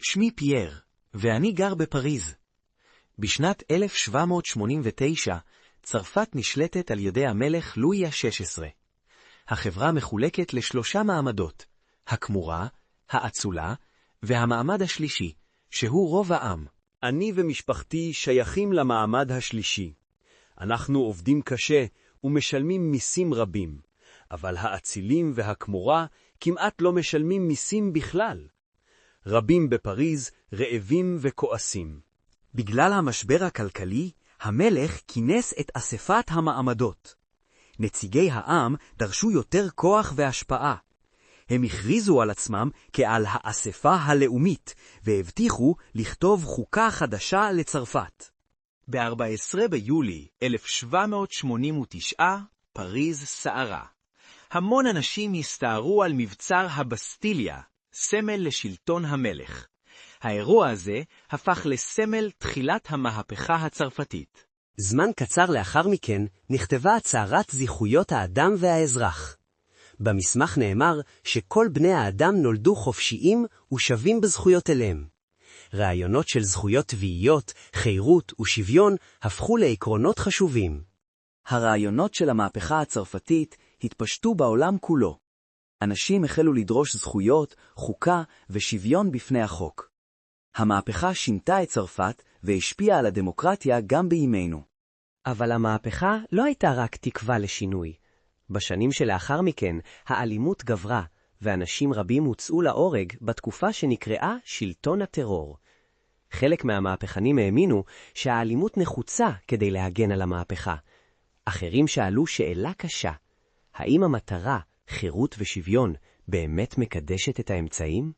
שמי פייר, ואני גר בפריז. בשנת 1789, צרפת נשלטת על ידי המלך לואי ה-16. החברה מחולקת לשלושה מעמדות, הכמורה, האצולה, והמעמד השלישי, שהוא רוב העם. אני ומשפחתי שייכים למעמד השלישי. אנחנו עובדים קשה ומשלמים מיסים רבים, אבל האצילים והכמורה כמעט לא משלמים מיסים בכלל. רבים בפריז רעבים וכועסים. בגלל המשבר הכלכלי, המלך כינס את אספת המעמדות. נציגי העם דרשו יותר כוח והשפעה. הם הכריזו על עצמם כעל האספה הלאומית, והבטיחו לכתוב חוקה חדשה לצרפת. ב-14 ביולי 1789, פריז סערה. המון אנשים הסתערו על מבצר הבסטיליה, סמל לשלטון המלך. האירוע הזה הפך לסמל תחילת המהפכה הצרפתית. זמן קצר לאחר מכן נכתבה הצהרת זכויות האדם והאזרח. במסמך נאמר שכל בני האדם נולדו חופשיים ושווים בזכויות אליהם. רעיונות של זכויות טבעיות, חירות ושוויון הפכו לעקרונות חשובים. הרעיונות של המהפכה הצרפתית התפשטו בעולם כולו. אנשים החלו לדרוש זכויות, חוקה ושוויון בפני החוק. המהפכה שינתה את צרפת והשפיעה על הדמוקרטיה גם בימינו. אבל המהפכה לא הייתה רק תקווה לשינוי. בשנים שלאחר מכן האלימות גברה, ואנשים רבים הוצאו להורג בתקופה שנקראה שלטון הטרור. חלק מהמהפכנים האמינו שהאלימות נחוצה כדי להגן על המהפכה. אחרים שאלו שאלה קשה, האם המטרה, חירות ושוויון, באמת מקדשת את האמצעים?